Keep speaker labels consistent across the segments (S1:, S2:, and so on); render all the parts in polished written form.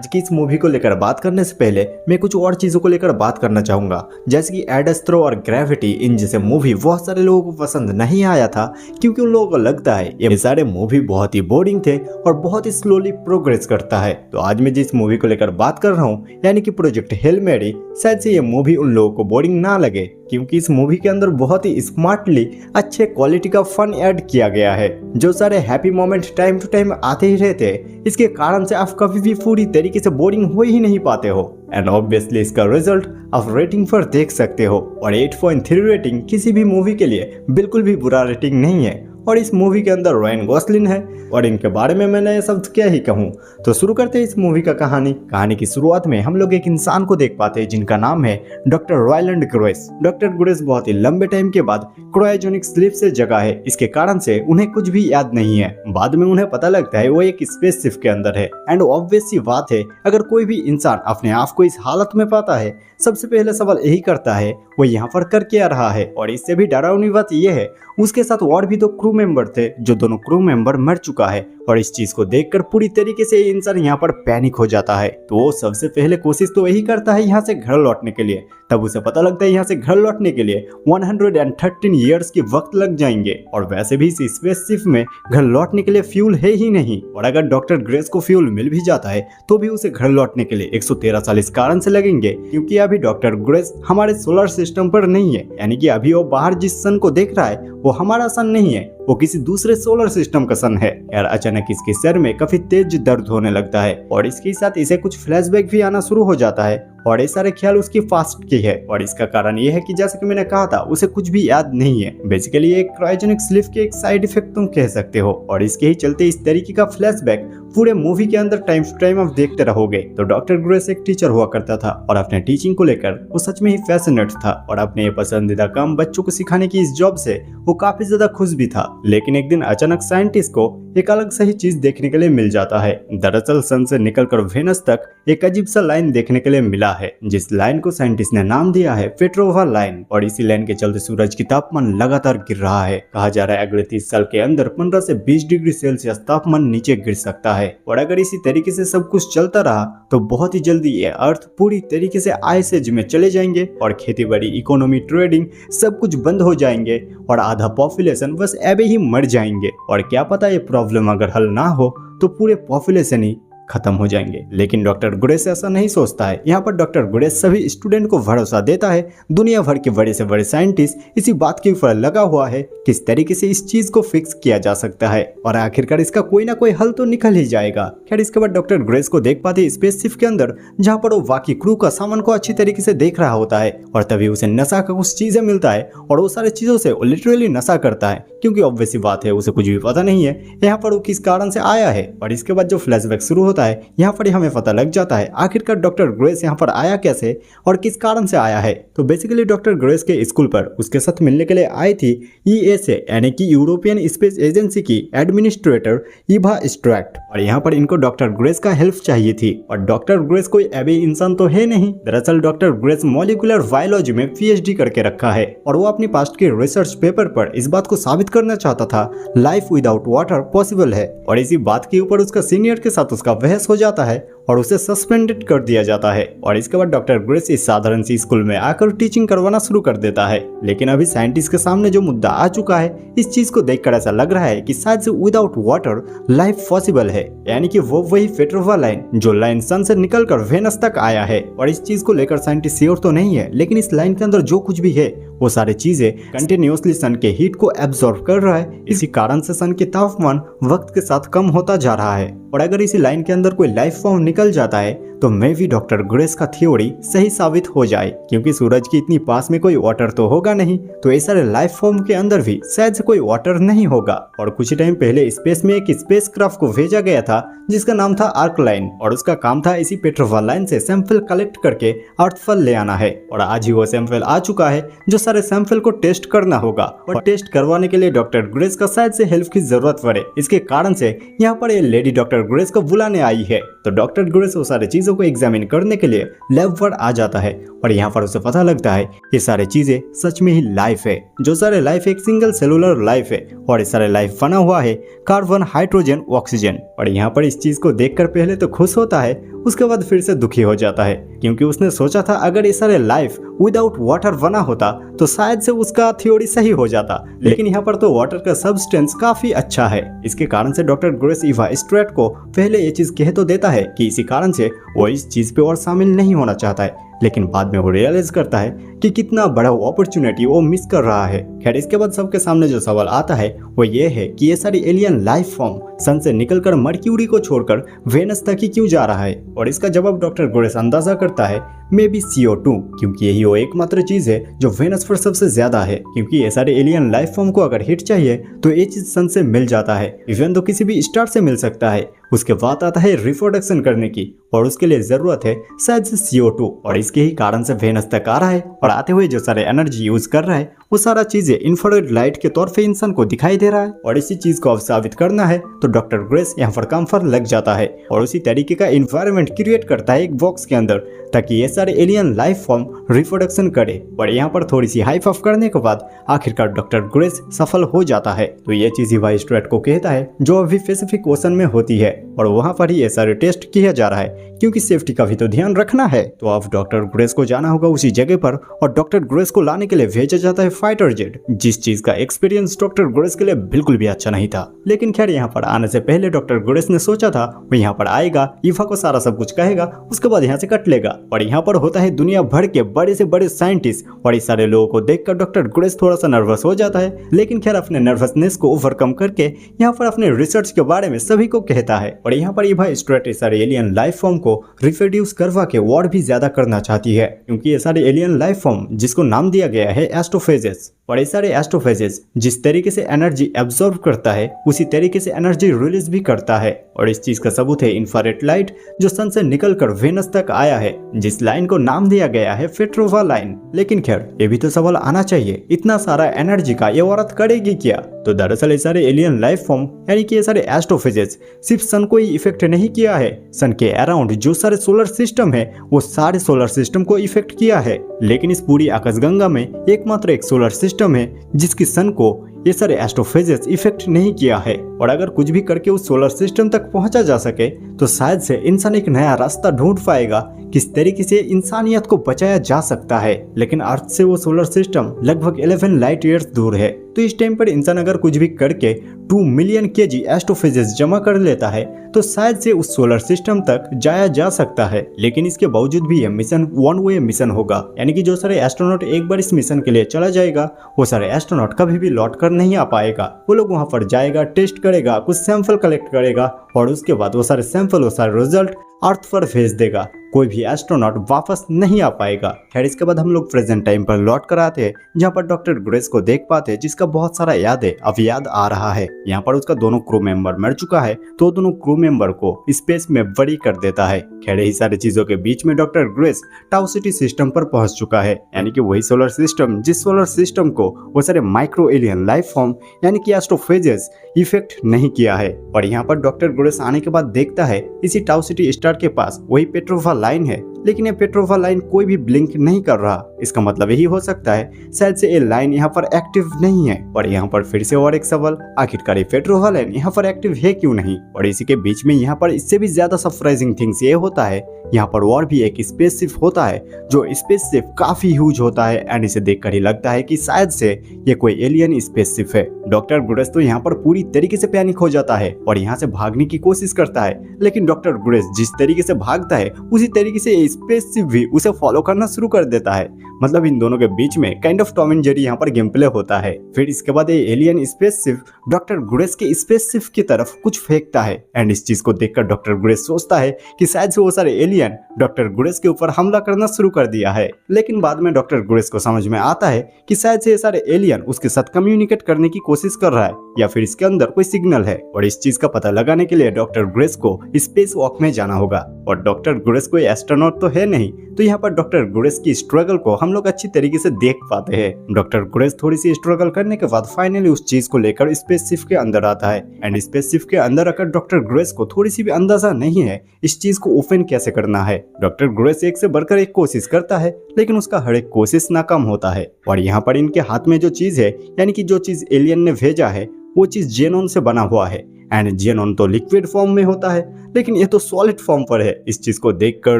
S1: आज की इस मूवी को लेकर बात करने से पहले मैं कुछ और चीजों को लेकर बात करना चाहूंगा, जैसे कि एड एस्ट्रो और ग्रेविटी। इन जैसे मूवी बहुत सारे लोगों को पसंद नहीं आया था क्योंकि उन लोगों को लगता है ये सारे मूवी बहुत ही बोरिंग थे और बहुत ही स्लोली प्रोग्रेस करता है। तो आज मैं जिस मूवी को लेकर बात कर रहा हूँ यानी कि प्रोजेक्ट हेल मेरी, शायद से ये मूवी उन लोगों को बोरिंग ना लगे क्योंकि इस मूवी के अंदर बहुत ही स्मार्टली अच्छे क्वालिटी का फन ऐड किया गया है। जो सारे happy moment time to time आते ही रहते हैं, इसके कारण से आप कभी भी पूरी तरीके से बोरिंग हो ही नहीं पाते हो। एंड ऑब्वियसली इसका रिजल्ट आप रेटिंग पर देख सकते हो और 8.3 रेटिंग किसी भी मूवी के लिए बिल्कुल भी बुरा रेटिंग नहीं है। और इस मूवी के अंदर रायन गॉसलिन है और इनके बारे में मैं नए शब्द क्या ही कहूँ। तो शुरू करते हैं इस मूवी का कहानी की शुरुआत में हम लोग एक इंसान को देख पाते हैं जिनका नाम है डॉक्टर रॉयलैंड ग्रेस। डॉक्टर ग्रेस बहुत ही लंबे टाइम के बाद क्रायोजेनिक स्लीप से जगा है, इसके कारण से उन्हें कुछ भी याद नहीं है। बाद में उन्हें पता लगता है वो एक स्पेसशिप के अंदर है। एंड ऑब्वियस सी बात है, अगर कोई भी इंसान अपने आप को इस हालत में पाता है, सबसे पहले सवाल यही करता है वो यहाँ पर कर क्या रहा है। और इससे भी डरावनी बात यह है उसके साथ और भी 2 क्रू मेंबर थे, जो दोनों क्रू मेंबर मर चुका है। और इस चीज को देखकर पूरी तरीके से इंसान यहाँ पर पैनिक हो जाता है। तो वो सबसे पहले कोशिश तो यही करता है यहाँ से घर लौटने के लिए। तब उसे पता लगता है यहाँ से घर लौटने के लिए 113 ईयर्स के वक्त लग जाएंगे और वैसे भी इस स्पेसशिप में घर लौटने के लिए फ्यूल है ही नहीं। और अगर डॉक्टर ग्रेस को फ्यूल मिल भी जाता है तो भी उसे घर लौटने के लिए 113 साल इस कारण से लगेंगे क्योंकि अभी डॉक्टर ग्रेस हमारे सोलर सिस्टम पर नहीं है, यानी कि अभी वो बाहर जिस सन को देख रहा है वो हमारा सन नहीं है, वो किसी दूसरे सोलर सिस्टम का सन है। यार अचानक इसके सर में काफी तेज दर्द होने लगता है और इसके साथ इसे कुछ फ्लैशबैक भी आना शुरू हो जाता है और ये सारे ख्याल उसकी फास्ट की है। और इसका कारण ये है कि जैसे कि मैंने कहा था उसे कुछ भी याद नहीं है। बेसिकली एक क्रायोजेनिक स्लीप के एक साइड इफेक्ट तुम कह सकते हो और इसके ही चलते इस तरीके का फ्लैशबैक पूरे मूवी के अंदर टाइम टू टाइम आप देखते रहोगे। तो डॉक्टर ग्रेस एक टीचर हुआ करता था और अपने टीचिंग को लेकर वो सच में ही फैसिनेट था और अपने पसंदीदा काम बच्चों को सिखाने की इस जॉब से वो काफी ज्यादा खुश भी था। लेकिन एक दिन अचानक साइंटिस्ट को एक अलग सही चीज देखने के लिए मिल जाता है। दरअसल सन से निकलकर वेनस तक एक अजीब सा लाइन देखने के लिए मिला है, जिस लाइन को साइंटिस्ट ने नाम दिया है पेट्रोवा लाइन। और इसी लाइन के चलते सूरज की तापमान लगातार गिर रहा है। कहा जा रहा है अगले 30 साल के अंदर 15 से 20 डिग्री सेल्सियस तापमान नीचे गिर सकता है। और अगर इसी तरीके से सब कुछ चलता रहा तो बहुत ही जल्दी ये अर्थ पूरी तरीके से आइस एज में चले जाएंगे और खेती बाड़ी, इकोनॉमी, ट्रेडिंग सब कुछ बंद हो जाएंगे और आधा पॉपुलेशन बस ऐसे ही मर जाएंगे। और क्या पता ये प्रॉब्लम अगर हल ना हो तो पूरे पॉपुलेशन ही खत्म हो जाएंगे। लेकिन डॉक्टर ग्रेस ऐसा नहीं सोचता है। यहाँ पर डॉक्टर ग्रेस सभी स्टूडेंट को भरोसा देता है। दुनिया भर के बड़े से बड़े साइंटिस्ट इसी बात के ऊपर लगा हुआ है किस तरीके से इस चीज को फिक्स किया जा सकता है और आखिरकार इसका कोई ना कोई हल तो निकल ही जाएगा। खैर इसके बाद डॉक्टर ग्रेस को देख पाते स्पेसशिप के अंदर, जहाँ पर वो बाकी क्रू का सामान को अच्छी तरीके से देख रहा होता है और तभी उसे नशा का कुछ चीजें मिलता है और वो सारी चीजों से वो लिटरली नशा करता है क्योंकि ऑब्वियस बात है उसे कुछ भी पता नहीं है यहाँ पर वो किस कारण से आया है। और इसके बाद जो फ्लैशबैक शुरू होता है यहाँ पर हमें पता लग जाता है आखिरकार डॉक्टर ग्रेस यहाँ पर आया कैसे और किस कारण से आया है। तो बेसिकली डॉक्टर ग्रेस के स्कूल पर उसके साथ मिलने के लिए आई थी ESA यानी कि यूरोपियन स्पेस एजेंसी की एडमिनिस्ट्रेटर इवा स्ट्रैक्ट। और यहाँ पर इनको डॉक्टर ग्रेस का हेल्प चाहिए थी और डॉक्टर ग्रेस कोई अभी इंसान तो है नहीं। दरअसल डॉक्टर ग्रेस मॉलिक्यूलर बायोलॉजी में PhD करके रखा है और वो अपनी पास्ट के रिसर्च पेपर पर इस बात को साबित करना चाहता था लाइफ विदाउट वाटर पॉसिबल है। और इसी बात के ऊपर उसका सीनियर के साथ उसका बहस हो जाता है और उसे सस्पेंडेड कर दिया जाता है। और इसके बाद डॉक्टर ग्रेस इस साधारण सी स्कूल में आकर टीचिंग करवाना शुरू कर देता है। लेकिन अभी साइंटिस्ट के सामने जो मुद्दा आ चुका है, इस चीज को देखकर ऐसा लग रहा है कि शायद से विदाउट वाटर लाइफ पॉसिबल है, यानी कि वो वही पेट्रोवा लाइन जो लाइन सन से निकलकर वेनस तक आया है। और इस चीज को लेकर साइंटिस्ट श्योर तो नहीं है, लेकिन इस लाइन के अंदर जो कुछ भी है वो सारी चीजें कंटिन्यूअसली सन के हीट को एब्जॉर्ब कर रहा है। इसी कारण से सन के तापमान वक्त के साथ कम होता जा रहा है। और अगर इसी लाइन के अंदर कोई लाइफ फॉर्म निकल जाता है तो मे भी डॉक्टर ग्रेस का थ्योरी सही साबित हो जाए, क्योंकि सूरज की इतनी पास में कोई वाटर तो होगा नहीं, तो इस सारे लाइफ फॉर्म के अंदर भी शायद से कोई वाटर नहीं होगा। और कुछ टाइम पहले स्पेस में एक स्पेसक्राफ्ट को भेजा गया था जिसका नाम था आर्क लाइन और उसका काम था इसी पेट्रोवा लाइन से सैंपल कलेक्ट करके अर्थ पर ले आना है। और आज ही वो सैंपल आ चुका है जो सारे सैंपल को टेस्ट करना होगा और टेस्ट करवाने के लिए डॉक्टर ग्रेस का शायद से हेल्प की जरूरत पड़े। इसके कारण से यहाँ पर ये लेडी डॉक्टर ग्रेस को बुलाने आई है। तो डॉक्टर ग्रेस वो सारी चीजों को एग्जामिन करने के लिए लैब पर आ जाता है और यहाँ पर उसे पता लगता है ये सारी चीजें सच में ही लाइफ है, जो सारे लाइफ एक सिंगल सेलुलर लाइफ है और ये सारे लाइफ बना हुआ है कार्बन, हाइड्रोजन, ऑक्सीजन। और यहाँ पर इस चीज को देखकर पहले तो खुश होता है, उसके बाद फिर से दुखी हो जाता है, क्योंकि उसने सोचा था अगर ये सारे लाइफ विदाउट वाटर बना होता तो शायद से उसका थ्योरी सही हो जाता, लेकिन यहाँ पर तो वाटर का सब्सटेंस काफी अच्छा है। इसके कारण से डॉक्टर ग्रेस ईवा स्ट्रेट को पहले ये चीज कह तो देता है कि इसी कारण से वो इस चीज पे और शामिल नहीं होना चाहता है, लेकिन बाद में वो रियलाइज करता है कि कितना बड़ा अपॉर्चुनिटी वो मिस कर रहा है। खैर इसके बाद सबके सामने जो सवाल आता है वो ये है कि ये सारी एलियन लाइफ फॉर्म सन से निकलकर मर्क्यूरी को छोड़कर वेनस तक ही क्यों जा रहा है, और इसका जवाब डॉक्टर ग्रेस अंदाजा करता है मे बी CO2, क्योंकि यही वो एकमात्र चीज है जो वेनस पर सबसे ज्यादा है, क्योंकि ये सारे एलियन लाइफ फॉर्म को अगर हिट चाहिए तो ये चीज सन से मिल जाता है, इवन तो किसी भी स्टार से मिल सकता है। उसके बाद आता है रिप्रोडक्शन करने की, और उसके लिए जरूरत है शायद से CO2, और इसके ही कारण से वेनस तक आ रहा है, और आते हुए जो सारे एनर्जी यूज कर रहा है वो सारा चीजें इंफ्रारेड लाइट के तौर पे इंसान को दिखाई दे रहा है, और इसी चीज को अब साबित करना है तो डॉक्टर ग्रेस यहाँ पर काम पर लग जाता है और उसी तरीके का इन्वायरमेंट क्रिएट करता है एक बॉक्स के अंदर, ताकि ये सारे एलियन लाइफ फॉर्म रिप्रोडक्शन करे। और यहाँ पर थोड़ी सी हाई फाफ करने के बाद आखिरकार डॉक्टर ग्रेस सफल हो जाता है। तो ये चीज ईवा स्ट्रेट को कहता है जो अभी पैसिफिक ओशन में होती है, और वहाँ पर ही ये सारे टेस्ट किया जा रहा है, क्योंकि सेफ्टी का भी तो ध्यान रखना है। तो अब डॉक्टर ग्रेस को जाना होगा उसी जगह पर, और डॉक्टर ग्रेस को लाने के लिए भेजा जाता है फाइटर जेट, जिस चीज का एक्सपीरियंस डॉक्टर ग्रेस के लिए बिल्कुल भी अच्छा नहीं था। लेकिन खैर यहाँ पर आने से पहले डॉक्टर ग्रेस ने सोचा था वो यहाँ पर आएगा, ईवा को सारा सब कुछ कहेगा, उसके बाद यहाँ से कट लेगा। और यहाँ पर होता है दुनिया भर के बड़े से बड़े साइंटिस्ट, और इस सारे लोगों को देखकर डॉक्टर ग्रेस थोड़ा सा नर्वस हो जाता है, लेकिन खैर अपने नर्वसनेस को ओवरकम करके यहाँ पर अपने रिसर्च के बारे में सभी को कहता है। और यहाँ पर ईवा स्ट्रेट इस सारे एलियन लाइफ फॉर्म को रिप्रोड्यूस करवा के और भी ज्यादा करना चाहती है, क्योंकि ये सारे एलियन लाइफ फॉर्म जिसको नाम दिया गया है एस्ट्रोफेजेस, और ये सारे एस्ट्रोफेजेस जिस तरीके से एनर्जी एब्जॉर्ब करता है उसी तरीके से एनर्जी रिलीज भी करता है। और इस चीज का सबूत है इंफ्रारेड लाइट जो सन से निकलकर वेनस तक आया है, जिस लाइन को नाम दिया गया है पेट्रोवा लाइन। लेकिन खैर ये भी तो सवाल आना चाहिए, इतना सारा एनर्जी का ये औरत करेगी क्या? तो दरअसल ये सारे एलियन लाइफ फॉर्म यानी कि ये सारे एस्ट्रोफेजेस सिर्फ सन को ही इफेक्ट नहीं किया है, सन के अराउंड जो सारे सोलर सिस्टम है वो सारे सोलर सिस्टम को इफेक्ट किया है। लेकिन इस पूरी आकाशगंगा में एकमात्र एक सोलर सिस्टम है जिसकी सन को ये सारे एस्ट्रोफेजेस इफेक्ट नहीं किया है। और अगर कुछ भी करके उस सोलर सिस्टम तक पहुंचा जा सके तो शायद से इंसान एक नया रास्ता ढूंढ पाएगा किस तरीके से इंसानियत को बचाया जा सकता है। लेकिन अर्थ से वो सोलर सिस्टम लगभग 11 लाइट ईयर्स दूर है, तो इस टाइम पर इंसान अगर कुछ भी करके 2 मिलियन kg एस्ट्रोफेजेस जमा कर लेता है तो शायद से उस सोलर सिस्टम तक जाया जा सकता है। लेकिन इसके बावजूद भी यह मिशन वन वे मिशन होगा, यानी कि जो सारे एस्ट्रोनॉट एक बार इस मिशन के लिए चला जाएगा वो सारे एस्ट्रोनॉट कभी भी लौट कर नहीं आ पाएगा। वो लोग वहां पर जाएगा, टेस्ट करेगा, कुछ सैंपल कलेक्ट करेगा, और उसके बाद वो सारे सैंपल, वो सारे रिजल्ट अर्थ पर भेज देगा। कोई भी एस्ट्रोनॉट वापस नहीं आ पाएगा। खैर इसके बाद हम लोग प्रेजेंट टाइम पर लौट कर आते हैं, जहाँ पर डॉक्टर ग्रेस को देख पाते हैं जिसका बहुत सारा याद है अब याद आ रहा है। यहाँ पर उसका दोनों क्रू मेंबर मर चुका है, तो दोनों क्रू मेंबर को स्पेस में बड़ी कर देता है। खैर ही सारी चीजों के बीच में doctor grace tau city system पर पहुंच चुका है, यानी कि वही सोलर सिस्टम जिस सोलर सिस्टम को वो सारे माइक्रो एलियन लाइफ फॉर्म यानी कि एस्ट्रोफेजेस इफेक्ट नहीं किया है। और यहाँ पर डॉक्टर ग्रेस आने के बाद देखता है इसी टाउ सिटी स्टार के पास वही पेट्रोवा लाइन है, लेकिन ये पेट्रोवा लाइन कोई भी ब्लिंक नहीं कर रहा। इसका मतलब यही हो सकता है शायद से ये लाइन यहाँ पर एक्टिव नहीं है। और यहाँ पर फिर से और एक सवाल, आखिरकार ये पेट्रोवा लाइन यहाँ पर एक्टिव है क्यों नहीं? और इसी के बीच में यहाँ पर इससे भी ज्यादा सरप्राइजिंग थिंग्स ये होता है, यहाँ पर और भी एक स्पेसशिप होता है जो स्पेसशिप काफी ह्यूज होता है, एंड इसे देखकर ही लगता है कि शायद से ये कोई एलियन स्पेसशिप है। डॉक्टर ग्रेस तो यहाँ पर पूरी तरीके से पैनिक हो जाता है और यहाँ से भागने की कोशिश करता है, लेकिन डॉक्टर ग्रेस जिस तरीके से भागता है उसी तरीके से स्पेसशिप भी उसे फॉलो करना शुरू कर देता है। मतलब इन दोनों के बीच में kind of Tom and Jerry यहाँ पर गेम प्ले होता है। फिर इसके बाद ये एलियन स्पेसशिप डॉक्टर ग्रेस के स्पेसशिप की तरफ कुछ फेंकता है, एंड इस चीज को देखकर डॉक्टर ग्रेस सोचता है कि शायद से वो सारे एलियन डॉक्टर ग्रेस के ऊपर हमला करना शुरू कर दिया है। लेकिन बाद में डॉक्टर ग्रेस को समझ में आता है कि शायद से ये सारे एलियन उसके साथ कम्युनिकेट करने की कोशिश कर रहा है, या फिर इसके अंदर कोई सिग्नल है। और इस चीज का पता लगाने के लिए डॉक्टर ग्रेस को स्पेस वॉक में जाना होगा। और डॉक्टर ग्रेस कोई एस्ट्रोनॉट तो है नहीं, तो यहाँ पर डॉक्टर ग्रेस की स्ट्रगल को हम हम लोग अच्छी तरीके से देख पाते हैं। डॉक्टर ग्रेस थोड़ी सी स्ट्रगल करने के बाद फाइनली उस चीज को लेकर स्पेसशिप के अंदर आता है एंड स्पेसशिप के अंदर आकर डॉक्टर ग्रेस को थोड़ी सी भी अंदाजा नहीं है इस चीज को ओपन कैसे करना है। डॉक्टर ग्रेस एक से बढ़कर एक कोशिश करता है लेकिन उसका हर एक कोशिश नाकाम होता है और यहाँ पर इनके हाथ में जो चीज है यानी कि जो चीज एलियन ने भेजा है वो चीज जेनोन से बना हुआ है एंड जेनोन तो लिक्विड फॉर्म में होता है लेकिन ये तो सॉलिड फॉर्म पर है। इस चीज को देखकर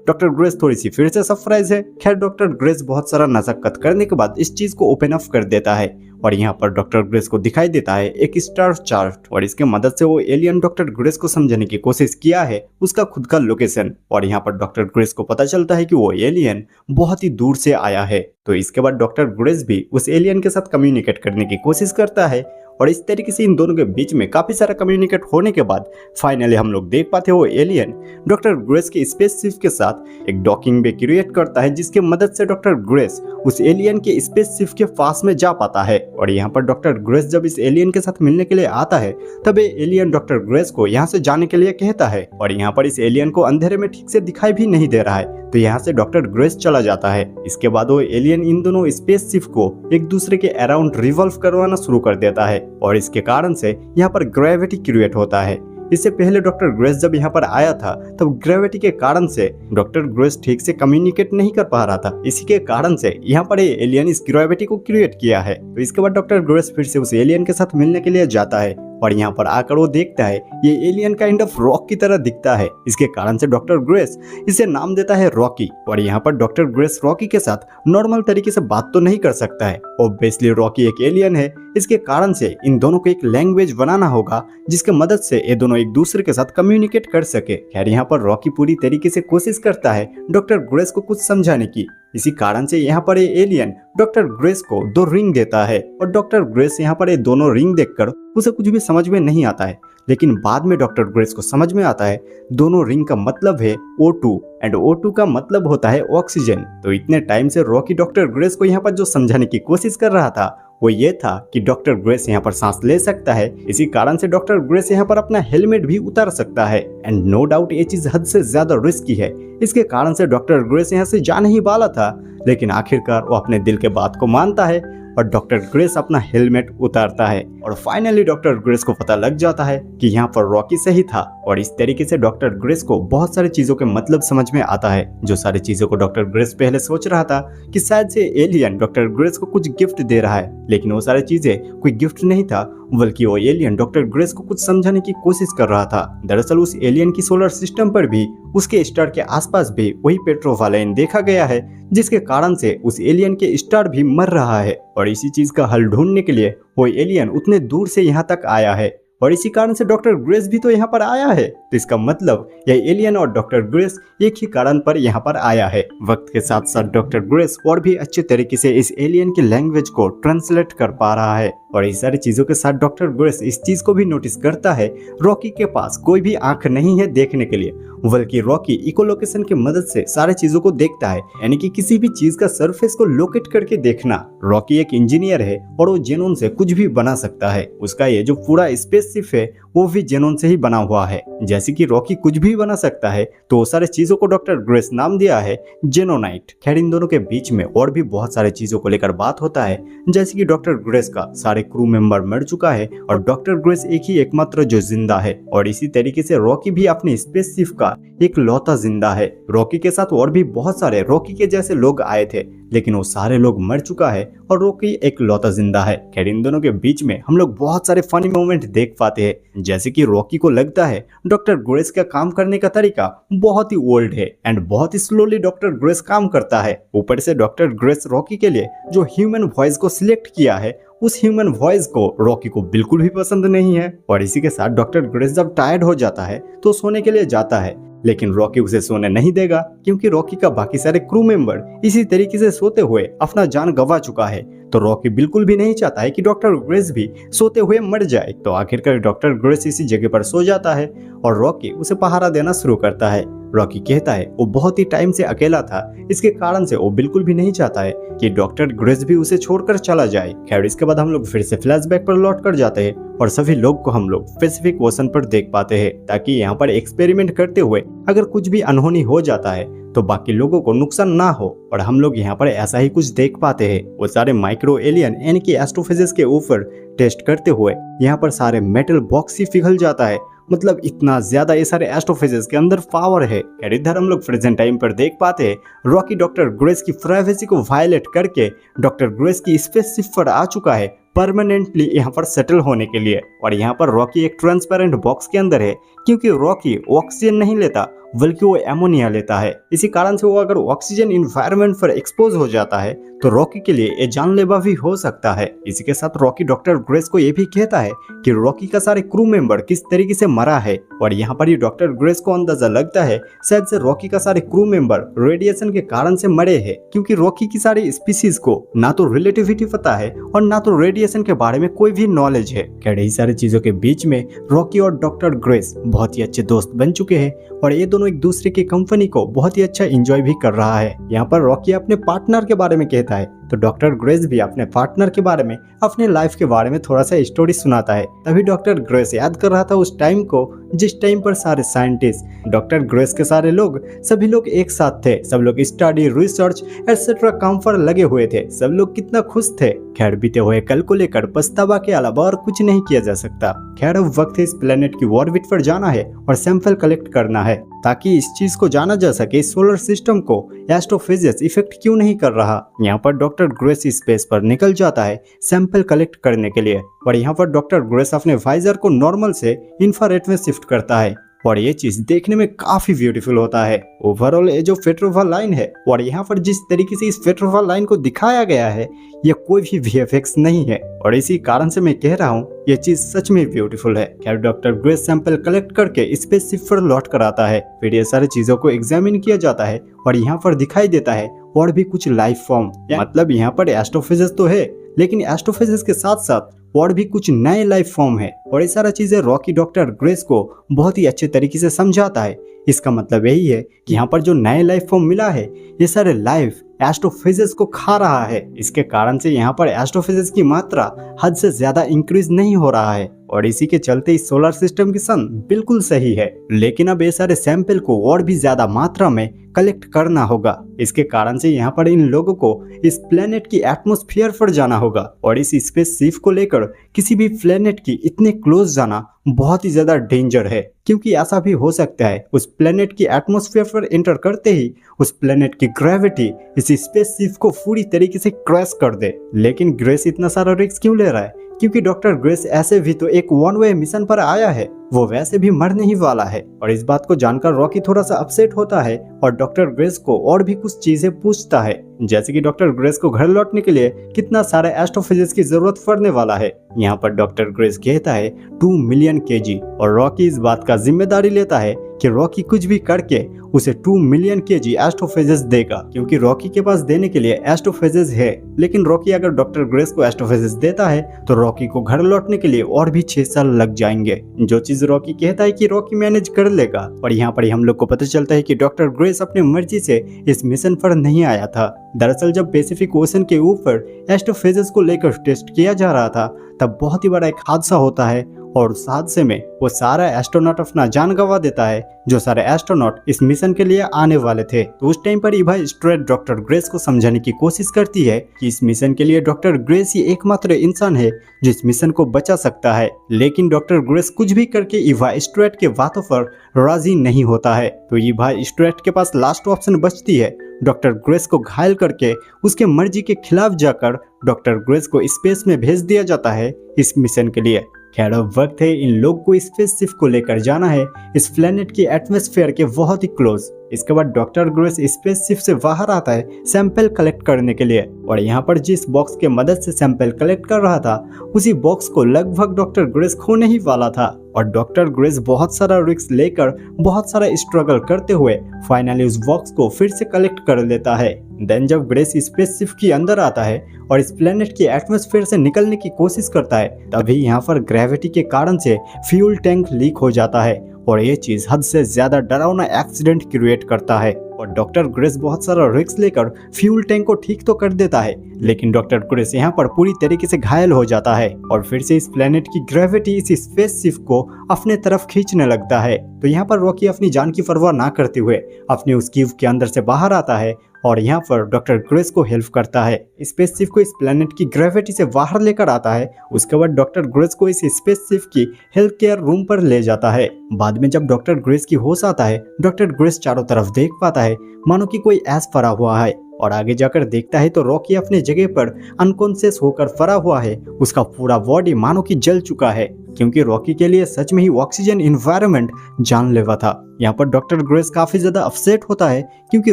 S1: डॉक्टर ग्रेस थोड़ी सी फिर से सरप्राइज है। खैर डॉक्टर ग्रेस बहुत सारा मशक्कत करने के बाद इस चीज को ओपन अप कर देता है और यहाँ पर डॉक्टर ग्रेस को दिखाई देता है एक स्टार चार्ट और इसके मदद से वो एलियन डॉक्टर ग्रेस को समझने की कोशिश किया है उसका खुद का लोकेशन और यहाँ पर डॉक्टर ग्रेस को पता चलता है कि वो एलियन बहुत ही दूर से आया है। तो इसके बाद डॉक्टर ग्रेस भी उस एलियन के साथ कम्युनिकेट करने की कोशिश करता है और इस तरीके से इन दोनों के बीच में काफी सारा कम्युनिकेट होने के बाद फाइनली हम लोग देख पाते हैं वो एलियन डॉक्टर ग्रेस के स्पेसशिप के साथ एक डॉकिंग बे क्रिएट करता है जिसके मदद से डॉक्टर ग्रेस उस एलियन के स्पेसशिप के पास में जा पाता है। और यहाँ पर डॉक्टर ग्रेस जब इस एलियन के साथ मिलने के लिए आता है तब ये एलियन डॉक्टर ग्रेस को यहाँ से जाने के लिए कहता है और यहाँ पर इस एलियन को अंधेरे में ठीक से दिखाई भी नहीं दे रहा है तो यहाँ से डॉक्टर ग्रेस चला जाता है। इसके बाद वो एलियन इन दोनों स्पेसशिप को एक दूसरे के अराउंड रिवॉल्व करवाना शुरू कर देता है और इसके कारण से यहाँ पर ग्रेविटी क्रिएट होता है। इससे पहले डॉक्टर ग्रेस जब यहाँ पर आया था तब ग्रेविटी के कारण से डॉक्टर ग्रेस ठीक से कम्युनिकेट नहीं कर पा रहा था। इसी के कारण से यहाँ पर ये एलियन इस ग्रेविटी को क्रिएट किया है। तो इसके बाद डॉक्टर ग्रेस फिर से उस एलियन के साथ मिलने के लिए जाता है और यहाँ पर आकर वो देखता है ये एलियन काइंड ऑफ रॉक की तरह दिखता है। इसके कारण से डॉक्टर ग्रेस इसे नाम देता है रॉकी और यहाँ पर डॉक्टर ग्रेस रॉकी के साथ नॉर्मल तरीके से बात तो नहीं कर सकता है। ऑब्वियसली रॉकी एक एलियन है, इसके कारण से इन दोनों को एक लैंग्वेज बनाना होगा जिसके मदद से ये दोनों एक दूसरे के साथ कम्युनिकेट कर सके। खैर यहाँ पर रॉकी पूरी तरीके से कोशिश करता है डॉक्टर ग्रेस को कुछ समझाने की। इसी कारण से यहाँ पर ये एलियन डॉक्टर ग्रेस को 2 रिंग देता है और डॉक्टर ग्रेस यहाँ पर ये दोनों रिंग देखकर उसे कुछ भी समझ में नहीं आता है लेकिन बाद में डॉक्टर ग्रेस को समझ में आता है दोनों रिंग का मतलब है O2 एंड O2 का मतलब होता है ऑक्सीजन। तो इतने टाइम से रॉकी डॉक्टर ग्रेस को यहाँ पर जो समझाने की कोशिश कर रहा था वो ये था कि डॉक्टर ग्रेस यहाँ पर सांस ले सकता है। इसी कारण से डॉक्टर ग्रेस यहाँ पर अपना हेलमेट भी उतार सकता है एंड नो डाउट ये चीज हद से ज्यादा रिस्की है। इसके कारण से डॉक्टर ग्रेस यहाँ से जा नहीं वाला था लेकिन आखिरकार वो अपने दिल के बात को मानता है और डॉक्टर ग्रेस अपना हेलमेट उतारता है और फाइनली डॉक्टर ग्रेस को पता लग जाता है कि यहाँ पर रॉकी सही था और इस तरीके से डॉक्टर ग्रेस को बहुत सारी चीजों के मतलब समझ में आता है। जो सारी चीजों को डॉक्टर ग्रेस पहले सोच रहा था कि शायद से एलियन डॉक्टर ग्रेस को कुछ गिफ्ट दे रहा है लेकिन वो सारी चीजें कोई गिफ्ट नहीं था बल्कि वो एलियन डॉक्टर ग्रेस को कुछ समझाने की कोशिश कर रहा था। दरअसल उस एलियन की सोलर सिस्टम पर भी उसके स्टार के आसपास भी वही पेट्रोवालाइन देखा गया है जिसके कारण से उस एलियन के स्टार भी मर रहा है और इसी चीज का हल ढूंढने के लिए वो एलियन उतने दूर से यहाँ तक आया है और इसी कारण से डॉक्टर ग्रेस भी तो यहाँ पर आया है। तो इसका मतलब यह एलियन और डॉक्टर ग्रेस एक ही कारण पर यहाँ पर आया है। वक्त के साथ साथ डॉक्टर ग्रेस और भी अच्छे तरीके से इस एलियन की लैंग्वेज को ट्रांसलेट कर पा रहा है और इस सारी चीजों के साथ डॉक्टर ग्रेस इस चीज को भी नोटिस करता है रॉकी के पास कोई भी आंख नहीं है देखने के लिए बल्कि रॉकी इकोलोकेशन की मदद से सारे चीजों को देखता है यानी कि किसी भी चीज का सरफेस को लोकेट करके देखना। रॉकी एक इंजीनियर है और वो जेनोन से कुछ भी बना सकता है। उसका ये जो पूरा स्पेसशिप है वो भी जेनोन से ही बना हुआ है। जैसे कि रॉकी कुछ भी बना सकता है तो सारे चीजों को डॉक्टर ग्रेस नाम दिया है जेनोनाइट। खैर इन दोनों के बीच में और भी बहुत सारे चीजों को लेकर बात होता है जैसे कि डॉक्टर ग्रेस का सारे क्रू मेंबर मर चुका है और डॉक्टर ग्रेस एक ही एकमात्र जो जिंदा है और इसी तरीके से रॉकी भी अपने स्पेसशिप का एक लौता जिंदा है। रॉकी के साथ और भी बहुत सारे रॉकी के जैसे लोग आए थे लेकिन वो सारे लोग मर चुका है और रॉकी एक लौता जिंदा है। खैर इन दोनों के बीच में हम लोग बहुत सारे फनी मोमेंट देख पाते हैं जैसे कि रॉकी को लगता है डॉक्टर ग्रेस का काम करने का तरीका बहुत ही ओल्ड है एंड बहुत ही स्लोली डॉक्टर ग्रेस काम करता है। ऊपर से डॉक्टर ग्रेस रॉकी के लिए जो ह्यूमन वॉइस को सिलेक्ट किया है उस ह्यूमन वॉइस को रॉकी को बिल्कुल भी पसंद नहीं है और इसी के साथ डॉक्टर ग्रेस जब टायर्ड हो जाता है तो सोने के लिए जाता है लेकिन रॉकी उसे सोने नहीं देगा क्योंकि रॉकी का बाकी सारे क्रू मेंबर इसी तरीके से सोते हुए अपना जान गंवा चुका है। तो रॉकी बिल्कुल भी नहीं चाहता है कि डॉक्टर ग्रेस भी सोते हुए मर जाए। तो आखिरकार डॉक्टर ग्रेस इसी जगह पर सो जाता है और रॉकी उसे पहरा देना शुरू करता है। रॉकी कहता है वो बहुत ही टाइम से अकेला था, इसके कारण से वो बिल्कुल भी नहीं चाहता है कि डॉक्टर ग्रेस भी उसे छोड़कर चला जाए। खैर इसके बाद हम लोग फिर से फ्लैशबैक पर लौट कर जाते हैं और सभी लोग को हम लोग पैसिफिक ओशन पर देख पाते हैं, ताकि यहाँ पर एक्सपेरिमेंट करते हुए अगर कुछ भी अनहोनी हो जाता है तो बाकी लोगों को नुकसान ना हो। और हम लोग यहाँ पर ऐसा ही कुछ देख पाते हैं। वो सारे माइक्रो एलियन यानी कि एस्ट्रोफिजिक्स के ऊपर टेस्ट करते हुए यहाँ पर सारे मेटल बॉक्स ही पिघल जाता है। मतलब इतना ज्यादा ये सारे एस्ट्रोफिजिक्स के अंदर पावर है। इधर हम लोग प्रेजेंट टाइम पर देख पाते हैं रॉकी डॉक्टर ग्रेस की प्राइवेसी को वायलेट करके डॉक्टर ग्रेस की स्पेसशिप पर आ चुका है परमानेंटली यहाँ पर सेटल होने के लिए। और यहाँ पर रॉकी एक ट्रांसपेरेंट बॉक्स के अंदर है, क्योंकि रॉकी ऑक्सीजन नहीं लेता बल्कि वो एमोनिया लेता है। इसी कारण से वो अगर ऑक्सीजन इन्वायरमेंट पर एक्सपोज हो जाता है तो रॉकी के लिए ये जानलेवा भी हो सकता है। इसी के साथ रॉकी डॉक्टर ग्रेस को ये भी कहता है कि रॉकी का सारे क्रू मेंबर किस तरीके से मरा है। और यहाँ पर ये डॉक्टर ग्रेस को अंदाजा लगता है शायद से रॉकी का सारे क्रू मेंबर रेडिएशन के कारण से मरे हैं, क्योंकि रॉकी की सारी स्पीसीज को ना तो रिलेटिविटी पता है और ना तो रेडिएशन के बारे में कोई भी नॉलेज है। खैर यही सारी चीजों के बीच में रॉकी और डॉक्टर ग्रेस बहुत ही अच्छे दोस्त बन चुके हैं और ये दोनों एक दूसरे की कंपनी को बहुत ही अच्छा एंजॉय भी कर रहा है। यहाँ पर रॉकी अपने पार्टनर के बारे में कहता है तो डॉक्टर ग्रेस भी अपने पार्टनर के बारे में, अपने लाइफ के बारे में थोड़ा सा स्टोरी सुनाता है। तभी डॉक्टर ग्रेस याद कर रहा था उस टाइम को जिस टाइम पर सारे साइंटिस्ट, डॉक्टर ग्रेस के सारे लोग, सभी लोग एक साथ थे। सब लोग स्टडी, रिसर्च एक्सेट्रा काम पर लगे हुए थे। सब लोग कितना खुश थे। खैर बीते हुए कल को लेकर पछतावा के अलावा और कुछ नहीं किया जा सकता। खैर अब वक्त है इस प्लेनेट की ऑर्बिट पर जाना है और सैंपल कलेक्ट करना है, ताकि इस चीज को जाना जा सके सोलर सिस्टम को एस्ट्रोफिजिक्स इफेक्ट क्यों नहीं कर रहा। यहाँ पर डॉक्टर ग्रेस स्पेस पर निकल जाता है सैंपल कलेक्ट करने के लिए। और यहाँ पर डॉक्टर ग्रेस अपने वाइजर को नॉर्मल से इंफ्रारेड में शिफ्ट करता है और ये चीज देखने में काफी ब्यूटीफुल होता है। ओवरऑल ये जो फेट्रोफा लाइन है और यहाँ पर जिस तरीके से इस फेट्रोफा लाइन को दिखाया गया है ये कोई भी VFX नहीं है, और इसी कारण से मैं कह रहा हूँ ये चीज सच में ब्यूटीफुल है। खैर डॉक्टर ग्रेस सैंपल कलेक्ट करके स्पेसशिप पर लौट कर आता है। फिर ये सारी चीजों को एग्जामिन किया जाता है और यहाँ पर दिखाई देता है और भी कुछ लाइफ फॉर्म। मतलब यहाँ पर एस्ट्रोफिजिक्स तो है, लेकिन एस्ट्रोफिजिक्स के साथ साथ और भी कुछ नए लाइफ फॉर्म है। और ये सारा चीजें रॉकी डॉक्टर ग्रेस को बहुत ही अच्छे तरीके से समझाता है। इसका मतलब यही है कि यहाँ पर जो नए लाइफ फॉर्म मिला है ये सारे लाइफ एस्ट्रोफिजिक्स को खा रहा है। इसके कारण से यहाँ पर एस्ट्रोफिजिक्स की मात्रा हद से ज्यादा इंक्रीज नहीं हो रहा है और इसी के चलते इस सोलर सिस्टम की सन बिल्कुल सही है। लेकिन अब ये सारे सैंपल को और भी ज्यादा मात्रा में कलेक्ट करना होगा। इसके कारण से यहाँ पर इन लोगों को इस प्लेनेट की एटमॉस्फेयर पर जाना होगा और इस स्पेसशिप को लेकर किसी भी प्लेनेट की इतने क्लोज जाना बहुत ही ज्यादा डेंजर है, क्योंकि ऐसा भी हो सकता है उस प्लेनेट की एटमॉस्फेयर पर एंटर करते ही उस प्लेनेट की ग्रेविटी इस स्पेसशिप को पूरी तरीके से क्रैश कर दे। लेकिन ग्रेस इतना सारा रिस्क क्यों ले रहा है? क्योंकि डॉक्टर ग्रेस ऐसे भी तो एक वन वे मिशन पर आया है, वो वैसे भी मरने ही वाला है। और इस बात को जानकर रॉकी थोड़ा सा अपसेट होता है और डॉक्टर ग्रेस को और भी कुछ चीजें पूछता है, जैसे कि डॉक्टर ग्रेस को घर लौटने के लिए कितना सारे एस्ट्रोफिजिक्स की जरूरत पड़ने वाला है। यहाँ पर डॉक्टर ग्रेस कहता है 2 मिलियन kg और रॉकी इस बात का जिम्मेदारी लेता है कि रॉकी कुछ भी करके उसे 2 मिलियन kg एस्ट्रोफिजिक्स देगा, क्योंकि रॉकी के पास देने के लिए एस्ट्रोफिजिक्स है। लेकिन रॉकी अगर डॉक्टर ग्रेस को एस्ट्रोफिजिक्स देता है तो रॉकी को घर लौटने के लिए और भी 6 साल लग जाएंगे, जो चीज रॉकी कहता है कि रॉकी मैनेज कर लेगा। और यहाँ पर हम लोग को पता चलता है कि डॉक्टर ग्रेस अपने मर्जी से इस मिशन पर नहीं आया था। दरअसल जब पैसिफिक ओशन के ऊपर एस्ट्रोफिजिक्स को लेकर टेस्ट किया जा रहा था तब बहुत ही बड़ा एक हादसा होता है और उस हादसे में वो सारा एस्ट्रोनॉट अपना जान गंवा देता है, जो सारे एस्ट्रोनॉट इस मिशन के लिए आने वाले थे। तो उस टाइम पर इवा स्ट्रेट डॉक्टर ग्रेस को समझाने की कोशिश करती है कि इस मिशन के लिए डॉक्टर ग्रेस ही एकमात्र इंसान है जो इस मिशन को बचा सकता है। लेकिन डॉक्टर ग्रेस कुछ भी करके इवा स्ट्रेट के बातों पर राजी नहीं होता है। तो इवा स्ट्रेट के पास लास्ट ऑप्शन बचती है डॉक्टर ग्रेस को घायल करके उसके मर्जी के खिलाफ जाकर डॉक्टर ग्रेस को स्पेस में भेज दिया जाता है इस मिशन के लिए। खैर अब वक्त है इन लोग को स्पेसशिप को लेकर जाना है इस प्लेनेट की एटमॉस्फेयर के बहुत ही क्लोज। इसके बाद डॉक्टर ग्रेस स्पेसशिप से बाहर आता है सैंपल कलेक्ट करने के लिए और यहाँ पर जिस बॉक्स के मदद से सैंपल कलेक्ट कर रहा था उसी बॉक्स को लगभग डॉक्टर ग्रेस खोने ही वाला था और डॉक्टर ग्रेस बहुत सारा रिस्क लेकर बहुत सारा स्ट्रगल करते हुए फाइनली उस बॉक्स को फिर से कलेक्ट कर लेता है। देन जब ग्रेस स्पेसशिप के अंदर आता है और इस प्लेनेट की एटमॉस्फेयर से निकलने की कोशिश करता है तभी यहाँ पर ग्रेविटी के कारण से फ्यूल टैंक लीक हो जाता है और ये चीज हद से ज्यादा डरावना एक्सीडेंट क्रिएट करता है। और डॉक्टर ग्रेस बहुत सारा रिस्क लेकर फ्यूल टैंक को ठीक तो कर देता है, लेकिन डॉक्टर ग्रेस यहाँ पर पूरी तरीके से घायल हो जाता है और फिर से इस प्लेनेट की ग्रेविटी इस स्पेसशिप को अपने तरफ खींचने लगता है। तो यहाँ पर रॉकी अपनी जान की परवाह ना करते हुए अपने उस क्यूब के अंदर से बाहर आता है और यहाँ पर डॉक्टर ग्रेस को हेल्प करता है, स्पेसशिप को इस प्लेनेट की ग्रेविटी से बाहर लेकर आता है। उसके बाद डॉक्टर ग्रेस को इस स्पेसशिप की हेल्थ केयर रूम पर ले जाता है। बाद में जब डॉक्टर ग्रेस की होश आता है, डॉक्टर ग्रेस चारों तरफ देख पाता है मानो कि कोई ऐश पड़ा हुआ है और आगे जाकर देखता है तो रॉकी अपने जगह पर अनकॉन्शियस होकर पड़ा हुआ है। उसका पूरा बॉडी मानो कि जल चुका है, क्योंकि रॉकी के लिए सच में ही ऑक्सीजन इन्वायरमेंट जानलेवा था। यहाँ पर डॉक्टर ग्रेस काफी ज्यादा अपसेट होता है क्योंकि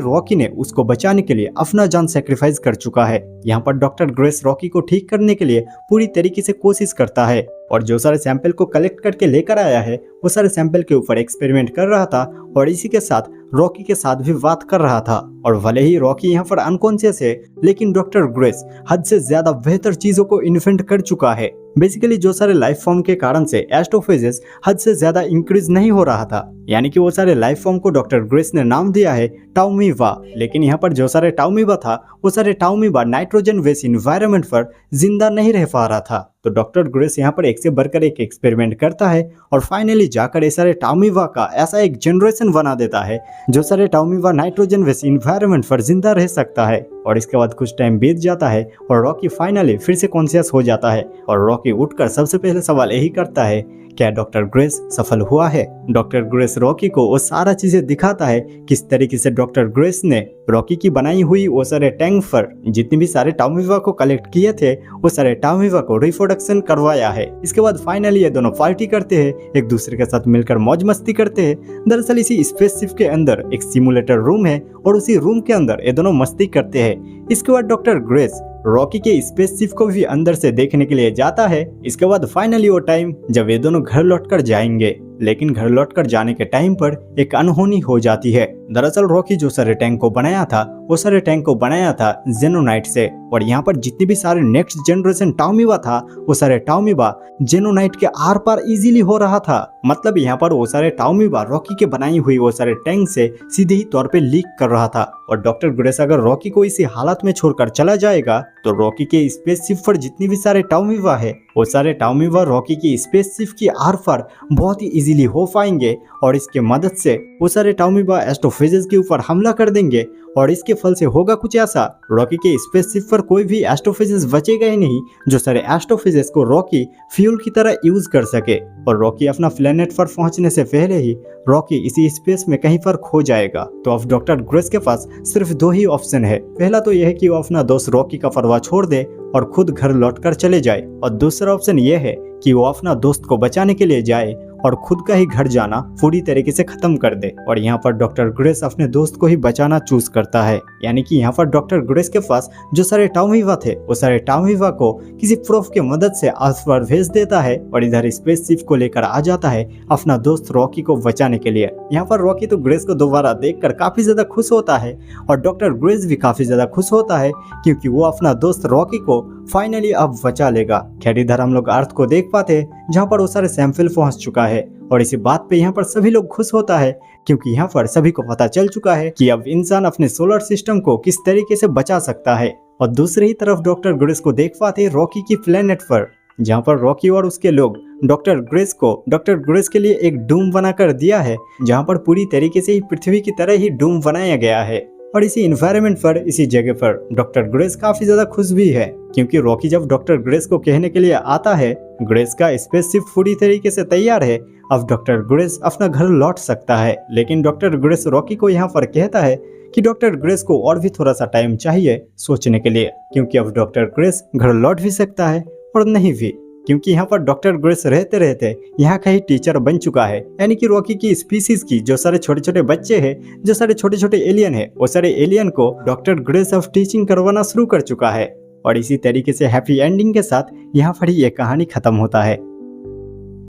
S1: रॉकी ने उसको बचाने के लिए अपना जान सेक्रीफाइस कर चुका है। यहाँ पर डॉक्टर ग्रेस रॉकी को ठीक करने के लिए पूरी तरीके से कोशिश करता है और जो सारे सैंपल को कलेक्ट करके लेकर आया है वो सारे सैंपल के ऊपर एक्सपेरिमेंट कर रहा था और इसी के साथ रॉकी के साथ भी बात कर रहा था। और भले ही रॉकी यहाँ पर अनकॉन्शियस है, लेकिन डॉक्टर ग्रेस हद से ज्यादा बेहतर चीजों को इन्वेंट कर चुका है। बेसिकली जो सारे लाइफ फॉर्म के कारण से एस्ट्रोफेजेस हद से ज्यादा इंक्रीज नहीं हो रहा था, यानी कि वो सारे लाइफ फॉर्म को डॉक्टर ग्रेस ने नाम दिया है टाउमीवा। लेकिन यहाँ पर जो सारे टाउमीवा था वो सारे टाउमीवा नाइट्रोजन बेस्ड इन्वायरमेंट पर जिंदा नहीं रह पा रहा था। तो डॉक्टर ग्रेस यहाँ पर एक से बढ़कर एक एक्सपेरिमेंट करता है और फाइनली जाकर इस सारे टाउमीवा का ऐसा एक जनरेशन बना देता है जो सारे टाउमीवा नाइट्रोजन बेस्ड इन्वायरमेंट पर जिंदा रह सकता है। और इसके बाद कुछ टाइम बीत जाता है और रॉकी फाइनली फिर से कॉन्शियस हो जाता है और रॉकी उठकर सबसे पहले सवाल यही करता है, क्या डॉक्टर ग्रेस सफल हुआ है? डॉक्टर ग्रेस रॉकी को वो सारा चीजें दिखाता है किस तरीके से डॉक्टर ग्रेस ने रॉकी की बनाई हुई वो सारे टैंक पर जितने भी सारे टाउमीवा को कलेक्ट किए थे वो सारे टाउमीवा को रिप्रोडक्शन करवाया है। इसके बाद फाइनली ये दोनों पार्टी करते हैं, एक दूसरे के साथ मिलकर मौज मस्ती करते हैं। दरअसल इसी स्पेसशिप के अंदर एक सिमुलेटर रूम है और उसी रूम के अंदर ये दोनों मस्ती करते हैं। इसके बाद डॉक्टर ग्रेस रॉकी के स्पेसशिप को भी अंदर से देखने के लिए जाता है। इसके बाद फाइनली वो टाइम जब ये दोनों घर लौटकर जाएंगे, लेकिन घर लौटकर जाने के टाइम पर एक अनहोनी हो जाती है। दरअसल रॉकी जो सारे टैंक को बनाया था वो सारे टैंक को बनाया था जेनोनाइट से, और यहाँ पर जितने भी सारे नेक्स्ट जनरेशन टाउमीवा था वो सारे टाउमीवा जेनोनाइट के आर पार इजीली हो रहा था। मतलब यहाँ पर वो सारे टाउमीवा रॉकी के बनाई हुई वो सारे टैंक से सीधे ही तौर पे लीक कर रहा था। और डॉक्टर ग्रेस अगर रॉकी को इसी हालत में छोड़कर चला जाएगा तो रॉकी के स्पेसशिप पर जितनी भी सारे टाउमीवा है वो सारे टाउमीवा रॉकी की स्पेसशिप की आर पार बहुत ही इजीली हो पाएंगे और इसके मदद से वो सारे टाउमीवा एस्ट्रोफेजेस के ऊपर हमला कर देंगे। और इसके फल से होगा कुछ ऐसा, रॉकी के स्पेसशिप पर कोई भी एस्ट्रोफेजेस बचेगा ही नहीं जो सारे एस्ट्रोफेजेस को रॉकी फ्यूल की तरह यूज कर सके। और रॉकी अपना प्लेनेट पर पहुंचने से पहले ही रॉकी इसी स्पेस में कहीं पर खो जाएगा। तो अब डॉक्टर ग्रेस के पास सिर्फ दो ही ऑप्शन है। पहला तो यह है कि वो अपना दोस्त रॉकी का परवाह छोड़ दे और खुद घर लौटकर चले जाए, और दूसरा ऑप्शन यह है कि वो अपना दोस्त को बचाने के लिए जाए और खुद का ही घर जाना पूरी तरीके से खत्म कर दे। और यहाँ पर डॉक्टर ग्रेस अपने दोस्त को ही बचाना चूज करता है, यानी कि यहाँ पर डॉक्टर ग्रेस के पास जो सारे टाउमीवा थे वो सारे टाउमीवा को किसी प्रूफ के मदद से अर्थ पर भेज देता है और इधर स्पेसशिप को लेकर आ जाता है अपना दोस्त रॉकी को बचाने के लिए। यहाँ पर रॉकी तो ग्रेस को दोबारा देखकर काफी ज्यादा खुश होता है और डॉक्टर ग्रेस भी काफी ज्यादा खुश होता है क्योंकि वो अपना दोस्त रॉकी को फाइनली अब बचा लेगा। खैर इधर हम लोग अर्थ को देख पाते हैं जहाँ पर वो सारे सैंपल पहुंच चुका है और इसी बात पे यहाँ पर सभी लोग खुश होता है क्योंकि यहाँ पर सभी को पता चल चुका है कि अब इंसान अपने सोलर सिस्टम को किस तरीके से बचा सकता है। और दूसरी तरफ डॉक्टर ग्रेस को देख पाते हैं रॉकी की प्लेनेट पर, जहाँ पर रॉकी और उसके लोग डॉक्टर ग्रेस के लिए एक डूम बनाकर दिया है, जहाँ पर पूरी तरीके से ही पृथ्वी की तरह ही डूम बनाया गया है। और इसी इन्वायरमेंट पर, इसी जगह पर डॉक्टर ग्रेस काफी ज्यादा खुश भी है क्योंकि रॉकी जब डॉक्टर ग्रेस को कहने के लिए आता है ग्रेस का स्पेसशिप पूरी तरीके से तैयार है, अब डॉक्टर ग्रेस अपना घर लौट सकता है। लेकिन डॉक्टर ग्रेस रॉकी को यहाँ पर कहता है कि डॉक्टर ग्रेस को और भी थोड़ा सा टाइम चाहिए सोचने के लिए, क्योंकि अब डॉक्टर ग्रेस घर लौट भी सकता है और नहीं भी, क्योंकि यहाँ पर डॉक्टर ग्रेस रहते रहते यहाँ का ही टीचर बन चुका है। यानी कि रॉकी की स्पीसीज की जो सारे छोटे छोटे बच्चे हैं, जो सारे छोटे छोटे एलियन है, वो सारे एलियन को डॉक्टर ग्रेस अब टीचिंग करवाना शुरू कर चुका है। और इसी तरीके से हैप्पी एंडिंग के साथ यहाँ पर ही ये कहानी खत्म होता है।